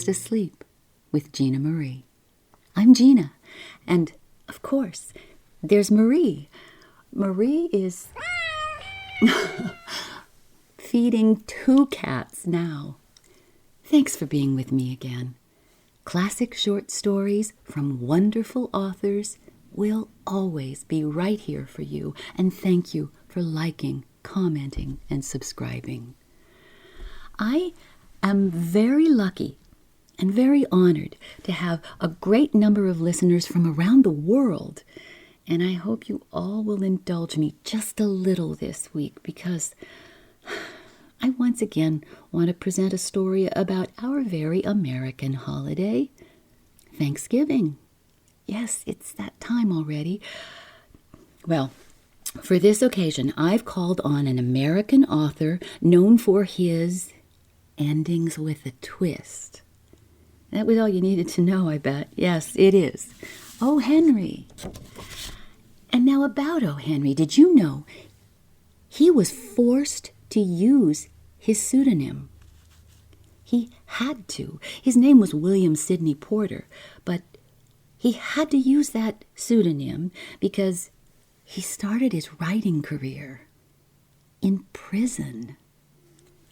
Fast Asleep with Gina Marie. I'm Gina, and of course, there's Marie. Marie is feeding 2 cats now. Thanks for being with me again. Classic short stories from wonderful authors will always be right here for you, and thank you for liking, commenting, and subscribing. I am very lucky and very honored to have a great number of listeners from around the world, and I hope you all will indulge me just a little this week because I once again want to present a story about our very American holiday, Thanksgiving. Yes, it's that time already. Well, for this occasion, I've called on an American author known for his endings with a twist. That was all you needed to know, I bet. Yes, it is. O. Henry. And now about O. Henry, did you know he was forced to use his pseudonym? He had to. His name was William Sidney Porter, but he had to use that pseudonym because he started his writing career in prison.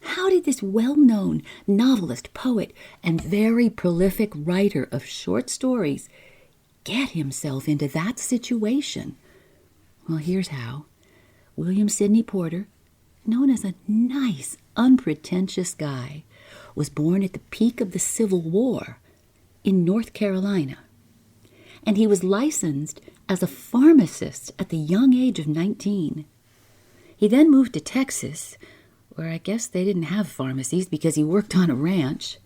How did this well-known novelist, poet, and very prolific writer of short stories get himself into that situation? Well, here's how. William Sidney Porter, known as a nice, unpretentious guy, was born at the peak of the Civil War in North Carolina. And he was licensed as a pharmacist at the young age of 19. He then moved to Texas, where I guess they didn't have pharmacies because he worked on a ranch,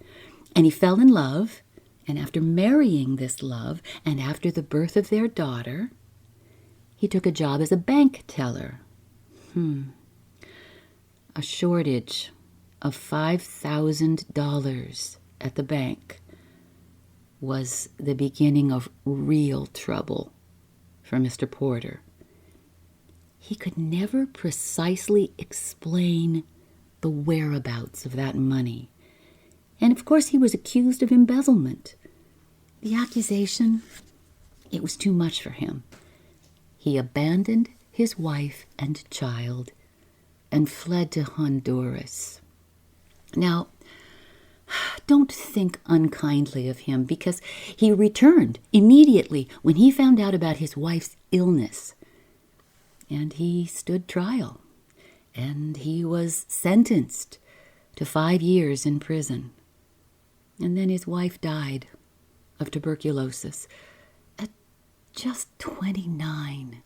and he fell in love, and after marrying this love, and after the birth of their daughter, he took a job as a bank teller. A shortage of $5,000 at the bank was the beginning of real trouble for Mr. Porter. He could never precisely explain the whereabouts of that money. And of course he was accused of embezzlement. The accusation, it was too much for him. He abandoned his wife and child and fled to Honduras. Now, don't think unkindly of him because he returned immediately when he found out about his wife's illness. And he stood trial. And he was sentenced to 5 years in prison. And then his wife died of tuberculosis at just 29.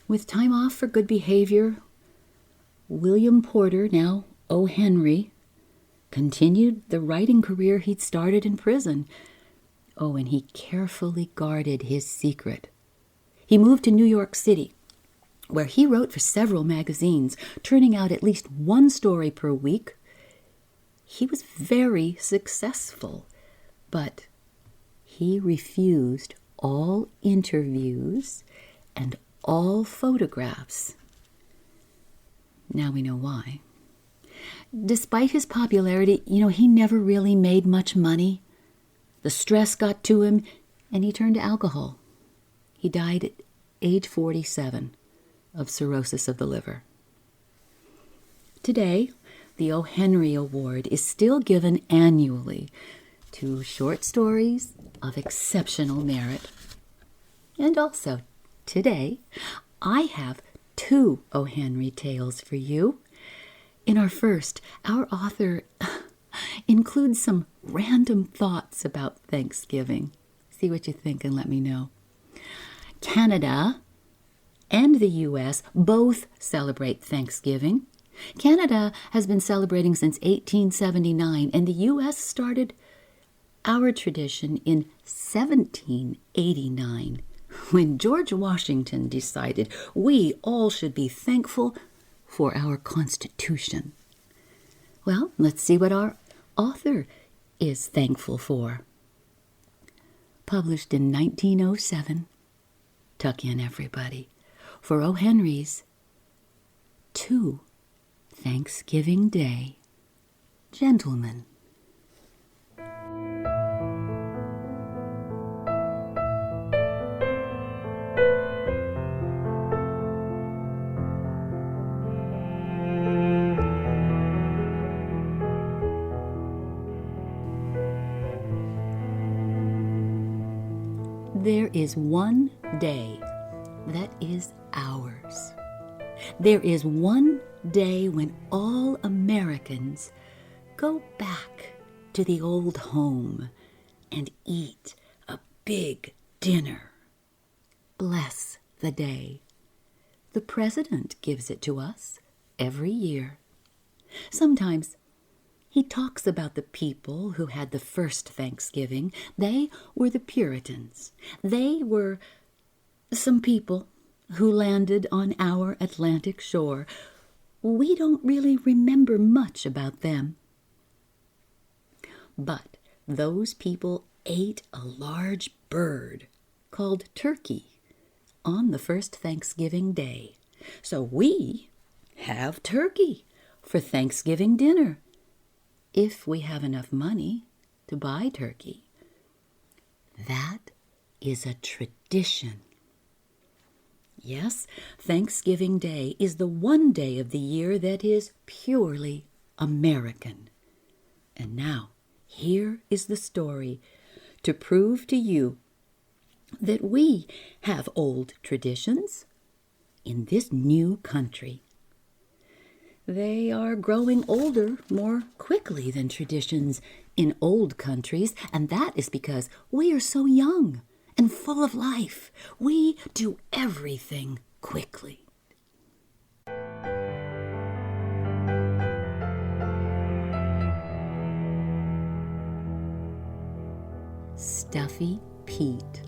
With time off for good behavior, William Porter, now O. Henry, continued the writing career he'd started in prison. Oh, and he carefully guarded his secret. He moved to New York City, where he wrote for several magazines, turning out at least one story per week. He was very successful, but he refused all interviews and all photographs. Now we know why. Despite his popularity, he never really made much money. The stress got to him, and he turned to alcohol. He died at age 47 of cirrhosis of the liver. Today, the O. Henry Award is still given annually to short stories of exceptional merit. And also, today, I have 2 O. Henry tales for you. In our first, our author includes some random thoughts about Thanksgiving. See what you think and let me know. Canada and the U.S. both celebrate Thanksgiving. Canada has been celebrating since 1879, and the U.S. started our tradition in 1789, when George Washington decided we all should be thankful for our Constitution. Well, let's see what our author is thankful for. Published in 1907, tuck in everybody, for O. Henry's 2 Thanksgiving Day Gentlemen. There is one day that is ours. There is one day when all Americans go back to the old home and eat a big dinner. Bless the day. The president gives it to us every year. Sometimes he talks about the people who had the first Thanksgiving. They were the Puritans. They were some people who landed on our Atlantic shore. We don't really remember much about them. But those people ate a large bird called turkey on the first Thanksgiving Day. So we have turkey for Thanksgiving dinner, if we have enough money to buy turkey. That is a tradition. Yes, Thanksgiving Day is the one day of the year that is purely American. And now, here is the story to prove to you that we have old traditions in this new country. They are growing older more quickly than traditions in old countries, and that is because we are so young and full of life. We do everything quickly. Stuffy Pete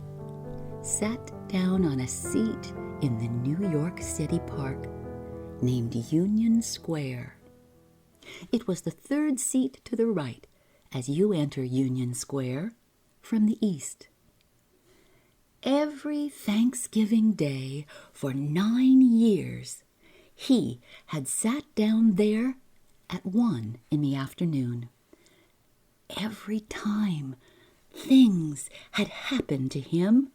sat down on a seat in the New York City park named Union Square. It was the third seat to the right as you enter Union Square from the east. Every Thanksgiving Day for 9 years, he had sat down there at 1 in the afternoon. Every time things had happened to him,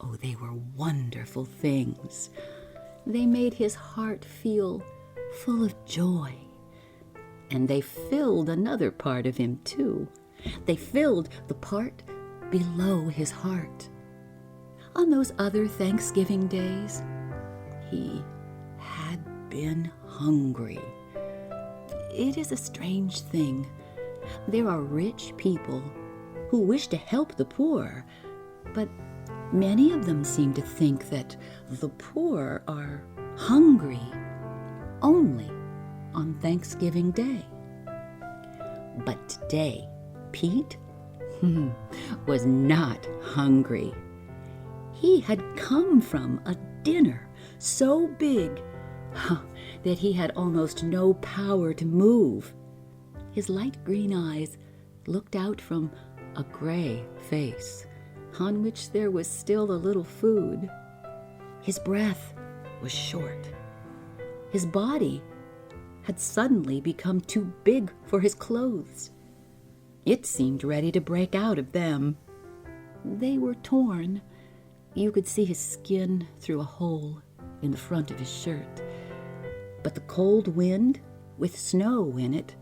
oh, they were wonderful things. They made his heart feel full of joy. And they filled another part of him, too. They filled the part below his heart. On those other Thanksgiving days, he had been hungry. It is a strange thing. There are rich people who wish to help the poor, but many of them seem to think that the poor are hungry only on Thanksgiving Day. But today, Pete was not hungry. He had come from a dinner so big that he had almost no power to move. His light green eyes looked out from a gray face on which there was still a little food. His breath was short. His body had suddenly become too big for his clothes. It seemed ready to break out of them. They were torn. You could see his skin through a hole in the front of his shirt. But the cold wind, with snow in it,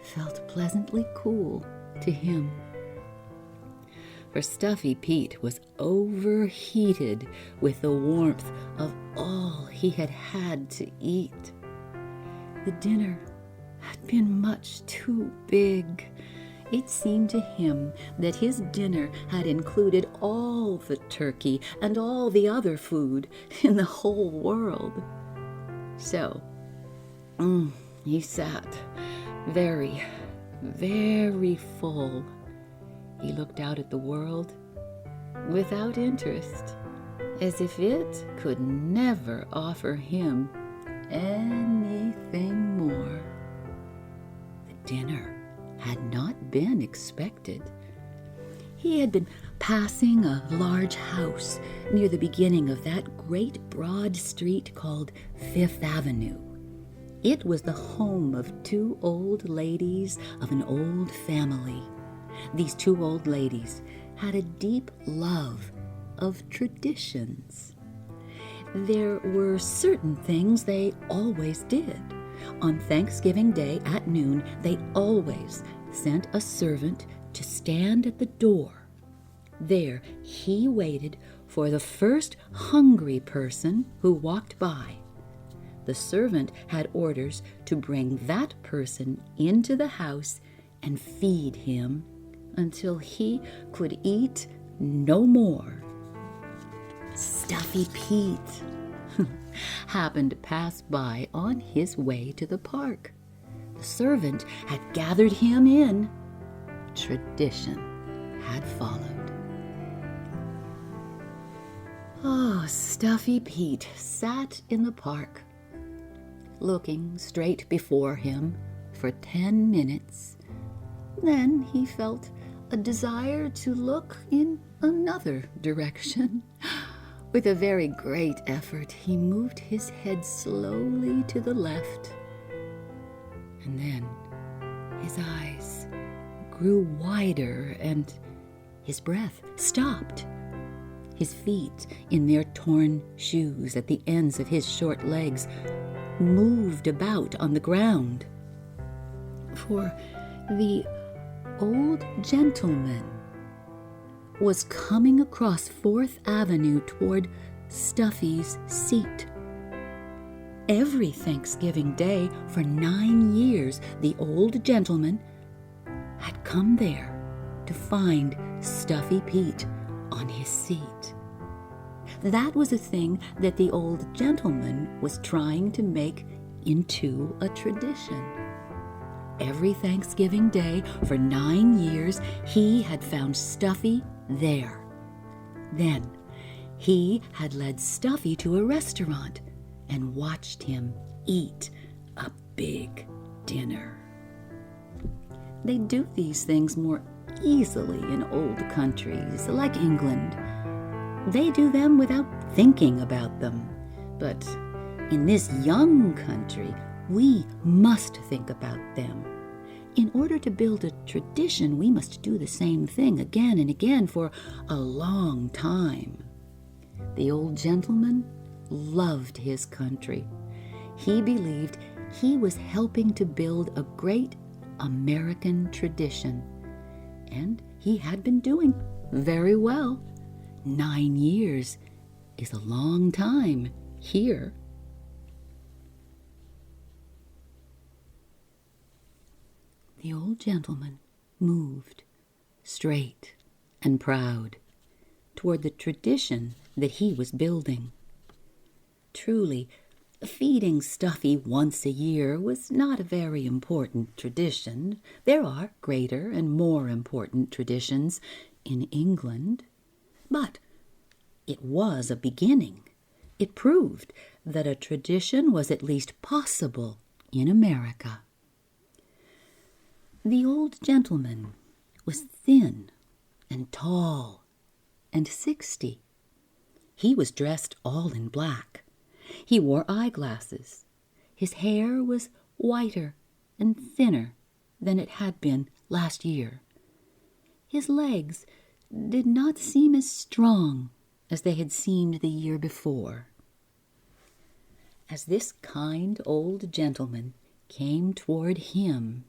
felt pleasantly cool to him. For Stuffy Pete was overheated with the warmth of all he had had to eat. The dinner had been much too big. It seemed to him that his dinner had included all the turkey and all the other food in the whole world. So, he sat very, very full. He looked out at the world without interest, as if it could never offer him anything more. The dinner had not been expected. He had been passing a large house near the beginning of that great broad street called Fifth Avenue. It was the home of 2 old ladies of an old family. These 2 old ladies had a deep love of traditions. There were certain things they always did. On Thanksgiving Day at noon, they always sent a servant to stand at the door There he waited for the first hungry person who walked by. The servant had orders to bring that person into the house and feed him until he could eat no more. Stuffy Pete happened to pass by on his way to the park. The servant had gathered him in. Tradition had followed. Oh, Stuffy Pete sat in the park, looking straight before him for 10 minutes. Then he felt a desire to look in another direction. With a very great effort, he moved his head slowly to the left. And then his eyes grew wider and his breath stopped. His feet, in their torn shoes at the ends of his short legs, moved about on the ground. For the old gentleman was coming across 4th Avenue toward Stuffy's seat. Every Thanksgiving Day for 9 years, the old gentleman had come there to find Stuffy Pete on his seat. That was a thing that the old gentleman was trying to make into a tradition. Every Thanksgiving Day for 9 years, he had found Stuffy there. Then he had led Stuffy to a restaurant and watched him eat a big dinner. They do these things more easily in old countries like England. They do them without thinking about them. But in this young country, we must think about them. In order to build a tradition, we must do the same thing again and again for a long time. The old gentleman loved his country. He believed he was helping to build a great American tradition. And he had been doing very well. 9 years is a long time here. The old gentleman moved, straight and proud, toward the tradition that he was building. Truly, feeding Stuffy once a year was not a very important tradition. There are greater and more important traditions in England. But it was a beginning. It proved that a tradition was at least possible in America. The old gentleman was thin and tall and 60. He was dressed all in black. He wore eyeglasses. His hair was whiter and thinner than it had been last year. His legs did not seem as strong as they had seemed the year before. As this kind old gentleman came toward him,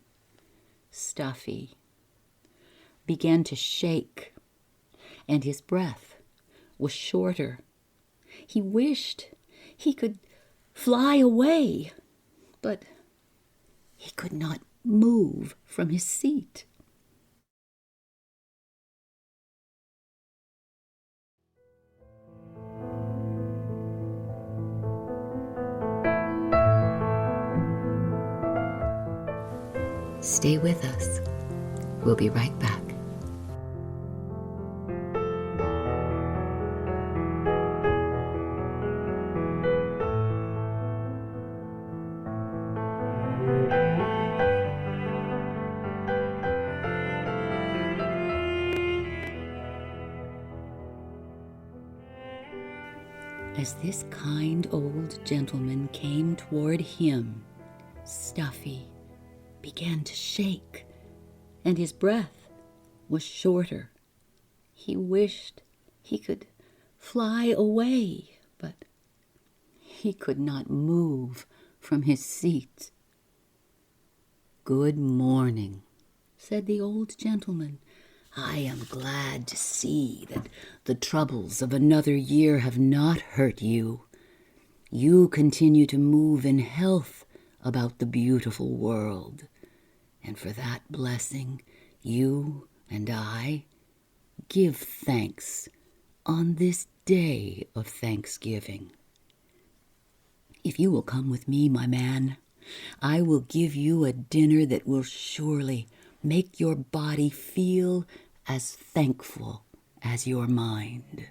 Stuffy began to shake, and his breath was shorter. He wished he could fly away, but he could not move from his seat. Stay with us. We'll be right back. As this kind old gentleman came toward him, Stuffy began to shake, and his breath was shorter. He wished he could fly away, but he could not move from his seat. "Good morning," said the old gentleman. I am glad to see that the troubles of another year have not hurt you. You continue to move in health about the beautiful world, and for that blessing, you and I give thanks on this day of Thanksgiving. If you will come with me, my man, I will give you a dinner that will surely make your body feel as thankful as your mind."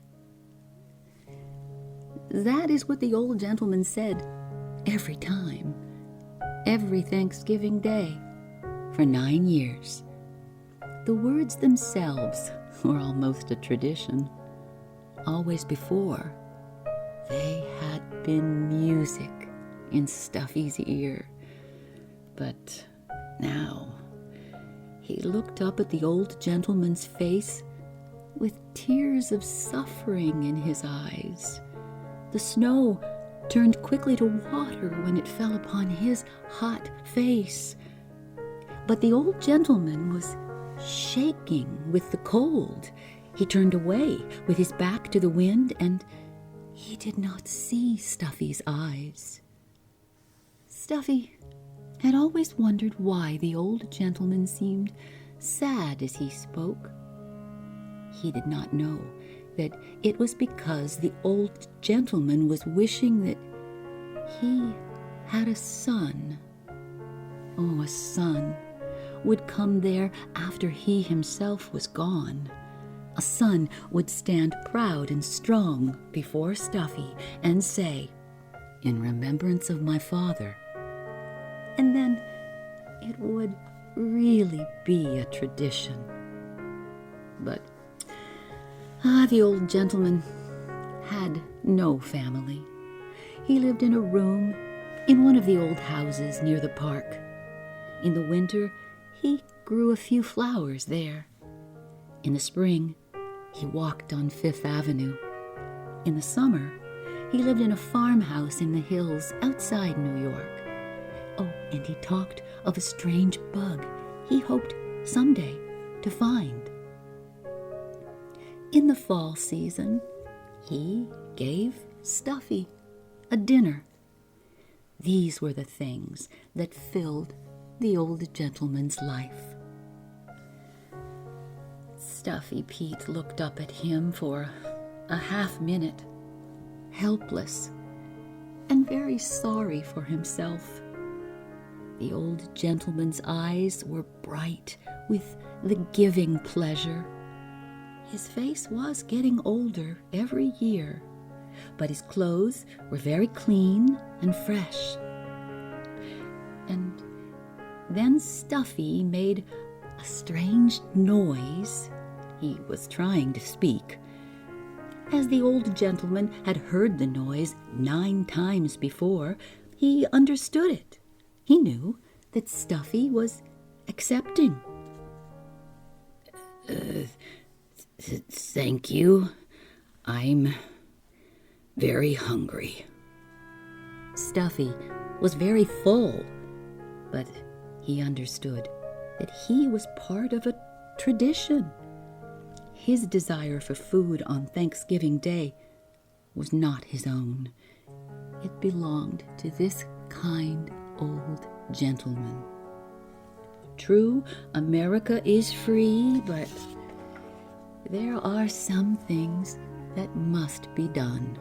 That is what the old gentleman said every time, every Thanksgiving Day, for 9 years. The words themselves were almost a tradition. Always before, they had been music in Stuffy's ear. But now, he looked up at the old gentleman's face with tears of suffering in his eyes. The snow turned quickly to water when it fell upon his hot face. But the old gentleman was shaking with the cold. He turned away with his back to the wind, and he did not see Stuffy's eyes. Stuffy had always wondered why the old gentleman seemed sad as he spoke. He did not know that it was because the old gentleman was wishing that he had a son. Oh, a son would come there after he himself was gone. A son would stand proud and strong before Stuffy and say, "In remembrance of my father." And then it would really be a tradition. But the old gentleman had no family. He lived in a room in one of the old houses near the park. In the winter, he grew a few flowers there. In the spring, he walked on Fifth Avenue. In the summer, he lived in a farmhouse in the hills outside New York. Oh, and he talked of a strange bug he hoped someday to find. In the fall season, he gave Stuffy a dinner. These were the things that filled the old gentleman's life. Stuffy Pete looked up at him for a half-minute, helpless and very sorry for himself. The old gentleman's eyes were bright with the giving pleasure. His face was getting older every year, but his clothes were very clean and fresh. And then Stuffy made a strange noise. He was trying to speak. As the old gentleman had heard the noise 9 times before, he understood it. He knew that Stuffy was accepting. Thank you. I'm very hungry." Stuffy was very full, but he understood that he was part of a tradition. His desire for food on Thanksgiving Day was not his own. It belonged to this kind old gentleman. True, America is free, but there are some things that must be done.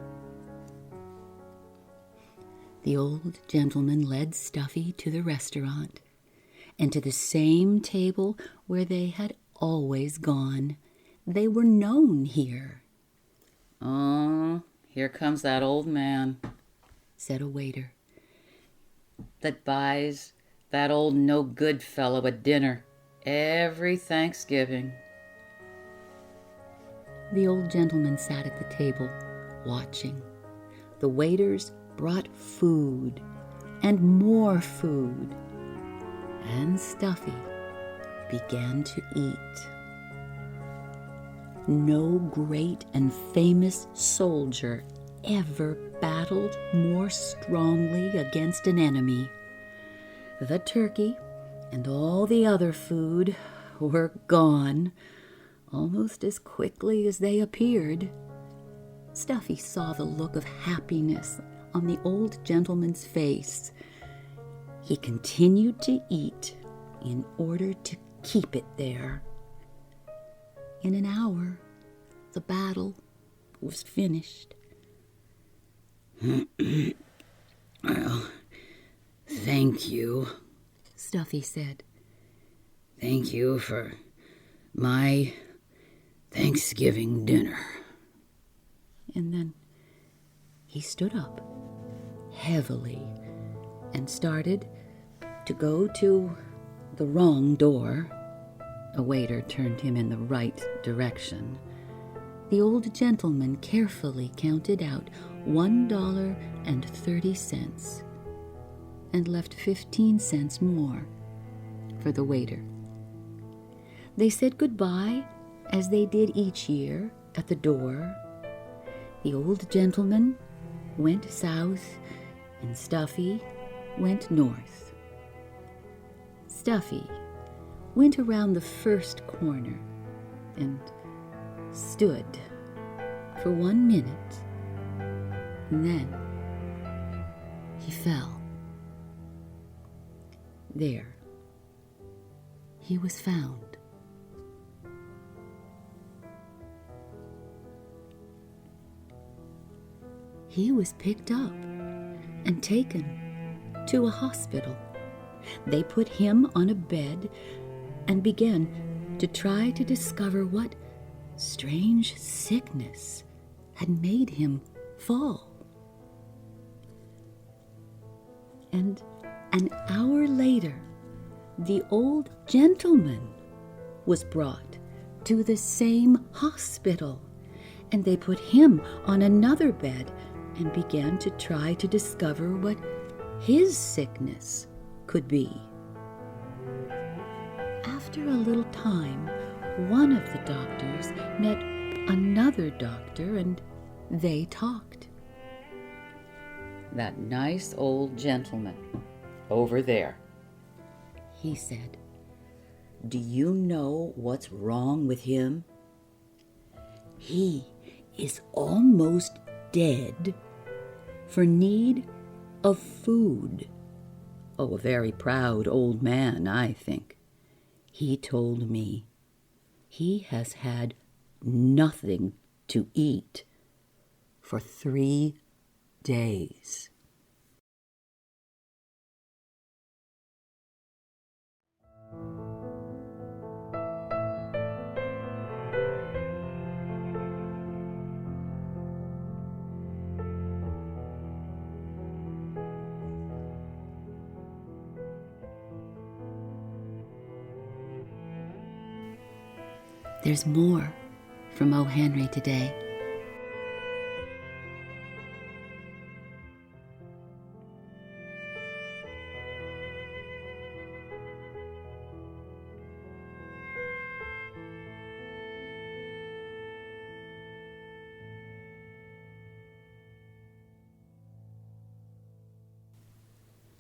The old gentleman led Stuffy to the restaurant and to the same table where they had always gone. They were known here. "Oh, here comes that old man," said a waiter, "that buys that old no-good fellow a dinner every Thanksgiving." The old gentleman sat at the table, watching. The waiters brought food and more food, and Stuffy began to eat. No great and famous soldier ever battled more strongly against an enemy. The turkey and all the other food were gone, almost as quickly as they appeared. Stuffy saw the look of happiness on the old gentleman's face. He continued to eat in order to keep it there. In an hour, the battle was finished. Well, thank you, Stuffy said. Thank you for my Thanksgiving dinner. And then he stood up heavily and started to go to the wrong door. A waiter turned him in the right direction. The old gentleman carefully counted out $1.30 and left 15 cents more for the waiter. They said goodbye as they did each year at the door. The old gentleman went south and Stuffy went north. Stuffy went around the first corner and stood for 1 minute, and then he fell. There, he was found. He was picked up and taken to a hospital. They put him on a bed and began to try to discover what strange sickness had made him fall. And an hour later, the old gentleman was brought to the same hospital, and they put him on another bed and began to try to discover what his sickness could be. After a little time, one of the doctors met another doctor and they talked. That nice old gentleman over there, He said, do you know what's wrong with him? He is almost dead for need of food. Oh, a very proud old man, I think. He told me he has had nothing to eat for 3 days. There's more from O. Henry today.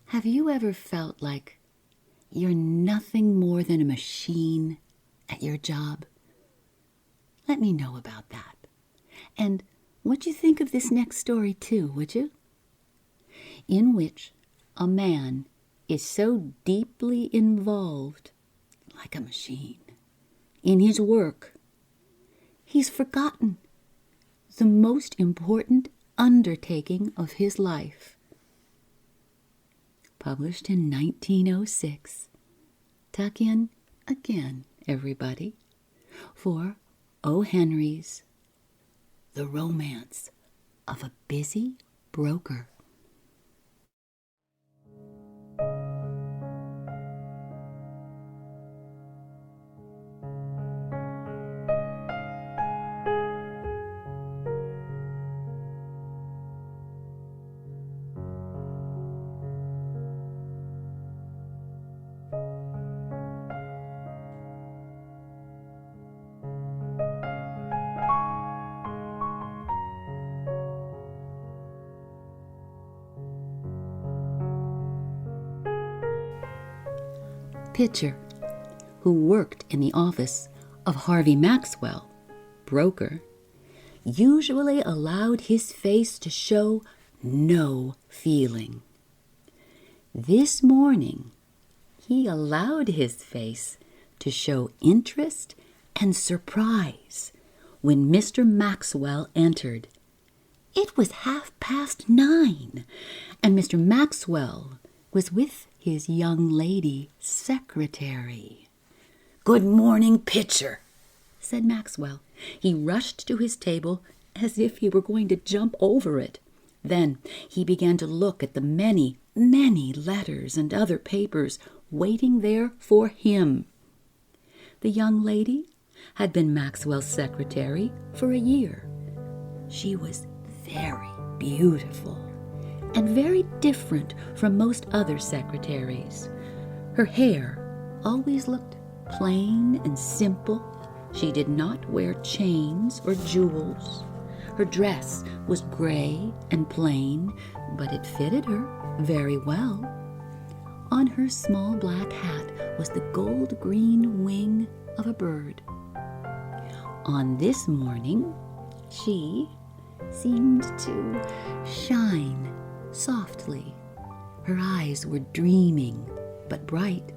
Have you ever felt like you're nothing more than a machine at your job? Let me know about that. And what you think of this next story too, would you? In which a man is so deeply involved, like a machine, in his work, he's forgotten the most important undertaking of his life. Published in 1906. Tuck in again, everybody, for O. Henry's The Romance of a Busy Broker. Pitcher, who worked in the office of Harvey Maxwell, broker, usually allowed his face to show no feeling. This morning, he allowed his face to show interest and surprise when Mr. Maxwell entered. It was 9:30, and Mr. Maxwell was with his young lady secretary. "Good morning, Pitcher," said Maxwell. He rushed to his table as if he were going to jump over it. Then he began to look at the many, many letters and other papers waiting there for him. The young lady had been Maxwell's secretary for a year. She was very beautiful and very different from most other secretaries. Her hair always looked plain and simple. She did not wear chains or jewels. Her dress was gray and plain, but it fitted her very well. On her small black hat was the gold-green wing of a bird. On this morning, she seemed to shine softly. Her eyes were dreaming but bright.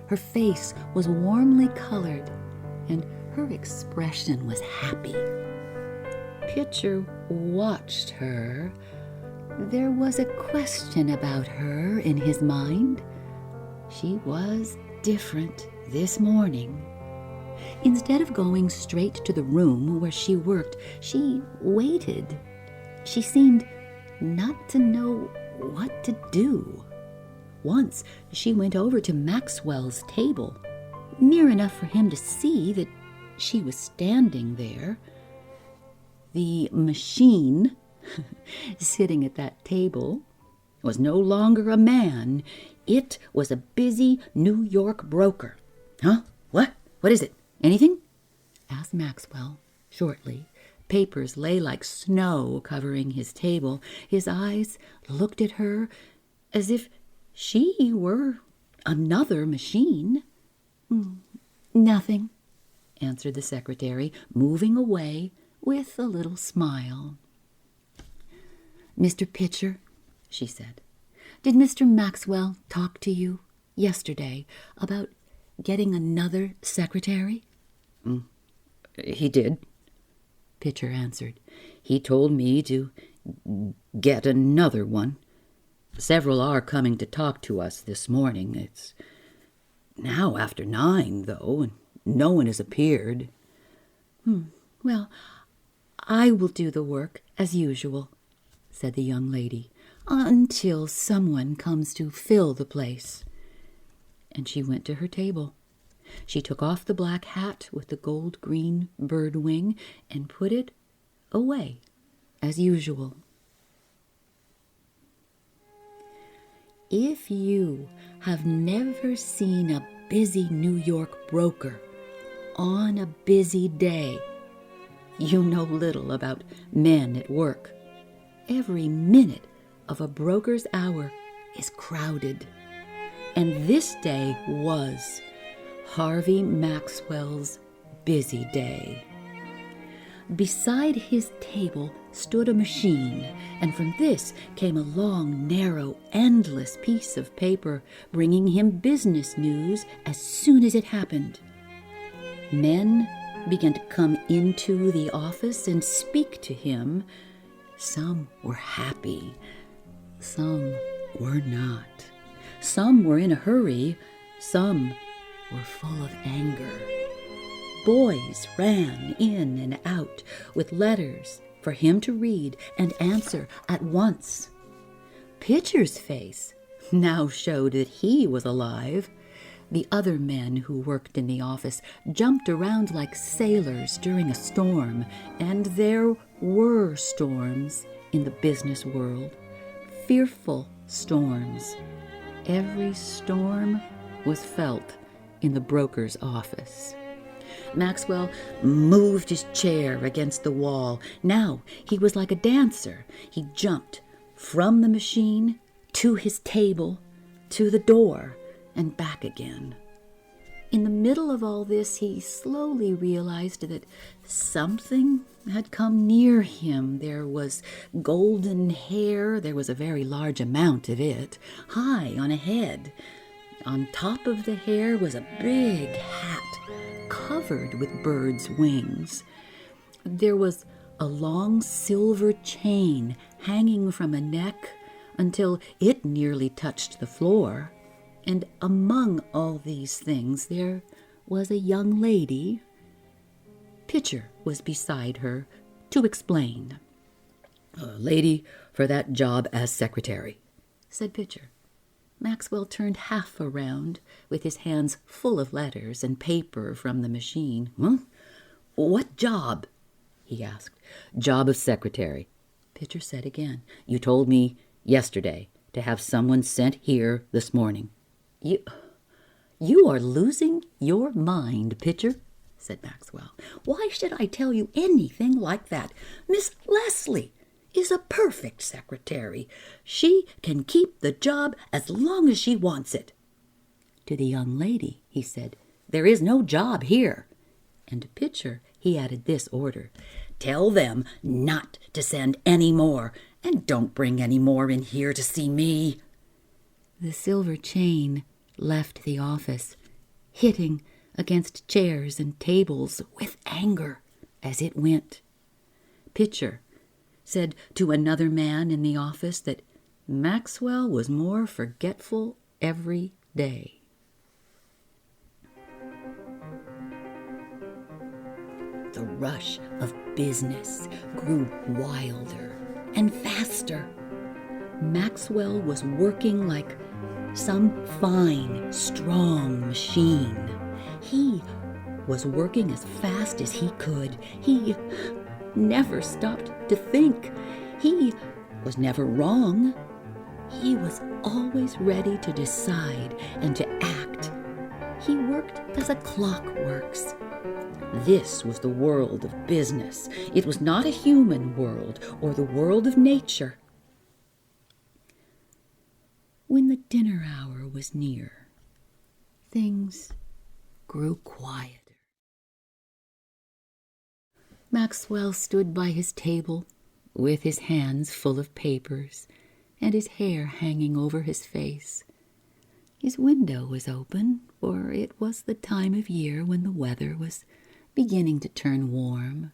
Her face was warmly colored, and her expression was happy. Pitcher watched her. There was a question about her in his mind. She was different this morning. Instead of going straight to the room where she worked, she waited. She seemed not to know what to do. Once she went over to Maxwell's table, near enough for him to see that she was standing there. The machine sitting at that table was no longer a man. It was a busy New York broker. "Huh? What? What is it? Anything?" asked Maxwell shortly. Papers lay like snow covering his table. His eyes looked at her as if she were another machine. "Nothing," answered the secretary, moving away with a little smile. "Mr. Pitcher," she said, "did Mr. Maxwell talk to you yesterday about getting another secretary?" He did," Pitcher answered. "He told me to get another one. Several are coming to talk to us this morning. It's now after 9, though, and no one has appeared." "Well, I will do the work as usual," said the young lady, "until someone comes to fill the place." And she went to her table. She took off the black hat with the gold-green bird wing and put it away as usual. If you have never seen a busy New York broker on a busy day, you know little about men at work. Every minute of a broker's hour is crowded, and this day was Harvey Maxwell's busy day. Beside his table stood a machine, and from this came a long, narrow, endless piece of paper, bringing him business news as soon as it happened. Men began to come into the office and speak to him. Some were happy, some were not. Some were in a hurry, some were full of anger. Boys ran in and out with letters for him to read and answer at once. Pitcher's face now showed that he was alive. The other men who worked in the office jumped around like sailors during a storm, and there were storms in the business world, fearful storms. Every storm was felt in the broker's office. Maxwell moved his chair against the wall. Now he was like a dancer. He jumped from the machine to his table, to the door, and back again. In the middle of all this, he slowly realized that something had come near him. There was golden hair. There was a very large amount of it, high on a head. On top of the hair was a big hat covered with birds' wings. There was a long silver chain hanging from a neck until it nearly touched the floor. And among all these things there was a young lady. Pitcher was beside her to explain. "A lady for that job as secretary," said Pitcher. Maxwell turned half around with his hands full of letters and paper from the machine. "Huh? What job?" he asked. "Job of secretary," Pitcher said again. "You told me yesterday to have someone sent here this morning." You are losing your mind, Pitcher," said Maxwell. "Why should I tell you anything like that? Miss Leslie is a perfect secretary. She can keep the job as long as she wants it." To the young lady, he said, "There is no job here." And to Pitcher, he added this order: "Tell them not to send any more, and don't bring any more in here to see me." The silver chain left the office, hitting against chairs and tables with anger as it went. Pitcher said to another man in the office that Maxwell was more forgetful every day. The rush of business grew wilder and faster. Maxwell was working like some fine, strong machine. He was working as fast as he could. He never stopped to think. He was never wrong. He was always ready to decide and to act. He worked as a clock works. This was the world of business. It was not a human world or the world of nature. When the dinner hour was near, things grew quieter. Maxwell stood by his table with his hands full of papers and his hair hanging over his face. His window was open, for it was the time of year when the weather was beginning to turn warm,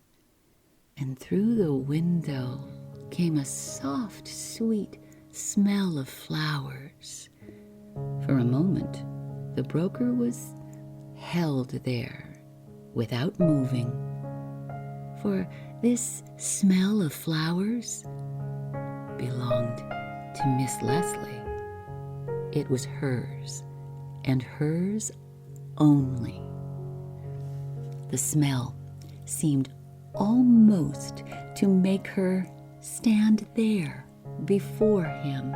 and through the window came a soft, sweet smell of flowers. For a moment, the broker was held there without moving, for this smell of flowers belonged to Miss Leslie. It was hers, and hers only. The smell seemed almost to make her stand there before him.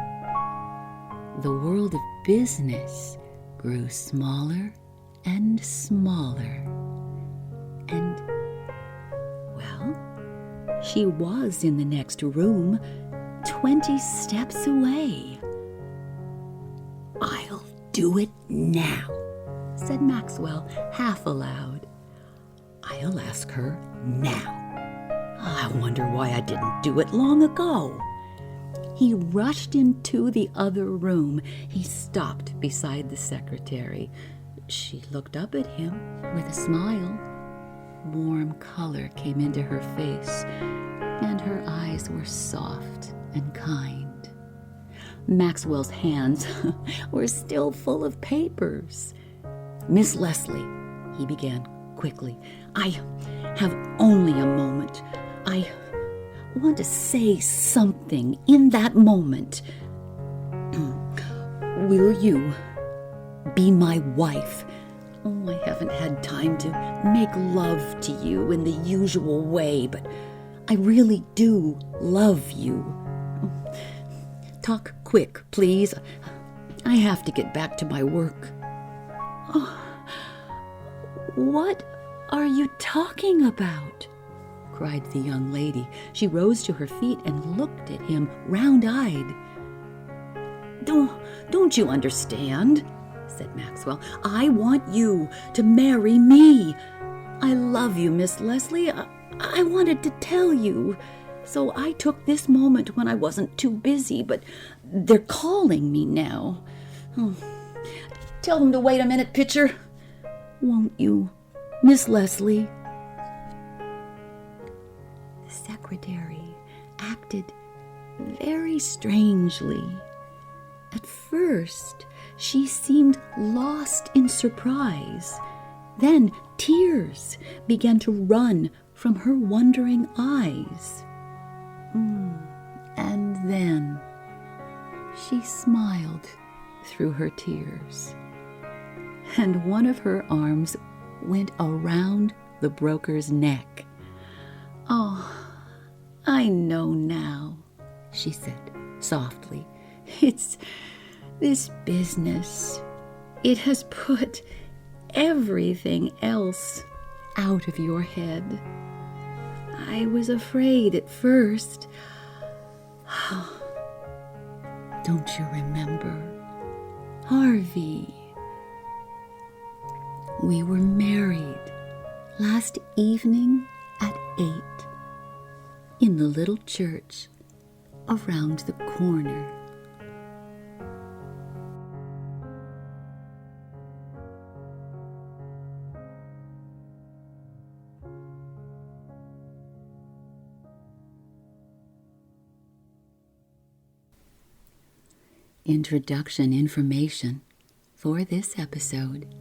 The world of business grew smaller and smaller, and, well, she was in the next room, 20 steps away. "I'll do it now," said Maxwell, half aloud. "I'll ask her now. I wonder why I didn't do it long ago." He rushed into the other room. He stopped beside the secretary. She looked up at him with a smile. Warm color came into her face, and her eyes were soft and kind. Maxwell's hands were still full of papers. "Miss Leslie," he began quickly, "I have only a moment. I want to say something in that moment. Will you be my wife? Oh, I haven't had time to make love to you in the usual way, but I really do love you. Talk quick, please. I have to get back to my work." "Oh, what are you talking about?" cried the young lady. She rose to her feet and looked at him round-eyed. Don't you understand?" said Maxwell. "I want you to marry me. I love you, Miss Leslie. I wanted to tell you, so I took this moment when I wasn't too busy, but they're calling me now. Oh. Tell them to wait a minute, Pitcher. Won't you, Miss Leslie?" The secretary acted very strangely. At first, she seemed lost in surprise. Then tears began to run from her wondering eyes. And then she smiled through her tears, and one of her arms went around the broker's neck. "Oh, I know now," she said softly. "It's this business. It has put everything else out of your head. I was afraid at first. Don't you remember, Harvey? We were married last evening at 8 in the little church around the corner." Introduction information for this episode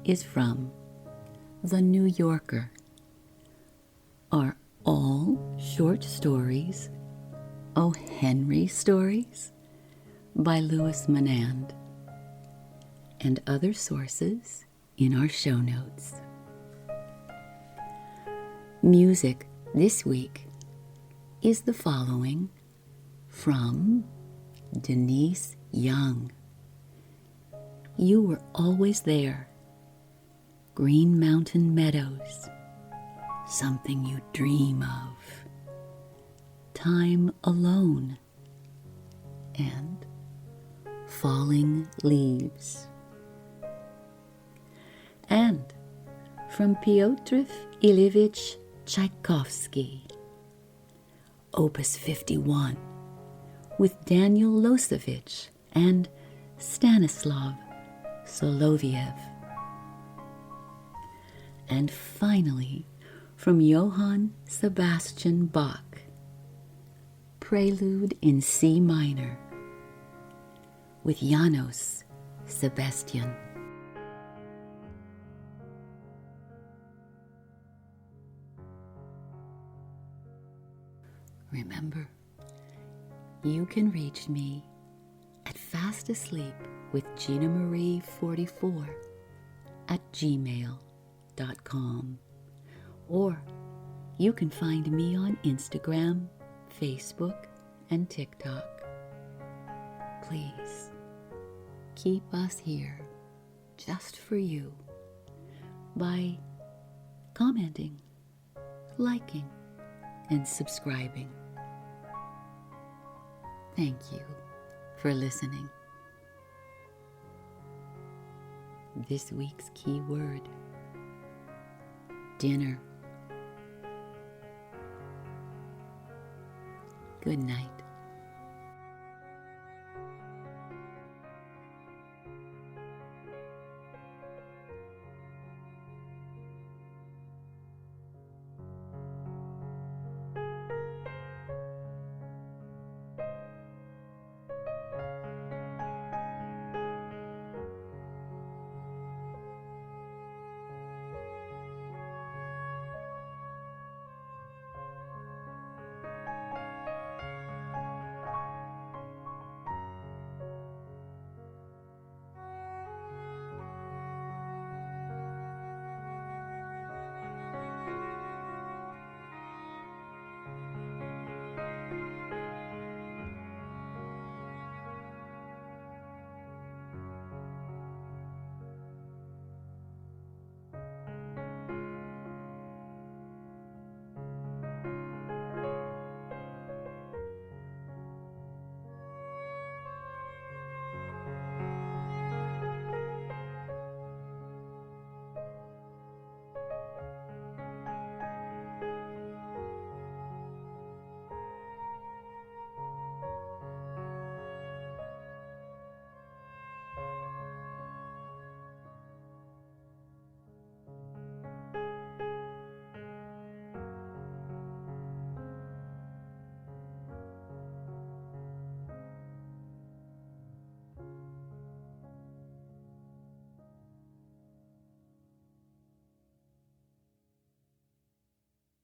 is from The New Yorker. Are all short stories O. Henry stories by Louis Menand, and other sources in our show notes. Music this week is the following from Denise Young. You Were Always There, Green Mountain Meadows, Something You Dream of, Time Alone, and Falling Leaves. And from Pyotr Ilyich Tchaikovsky, Opus 51, with Daniel Losevich and Stanislav Soloviev. And finally, from Johann Sebastian Bach, Prelude in C minor, with Janos Sebastian. Remember, you can reach me at fastasleepwithGinaMarie44 @gmail.com, or you can find me on Instagram, Facebook, and TikTok. Please keep us here just for you by commenting, liking, and subscribing. Thank you for listening. This week's key word: dinner. Good night.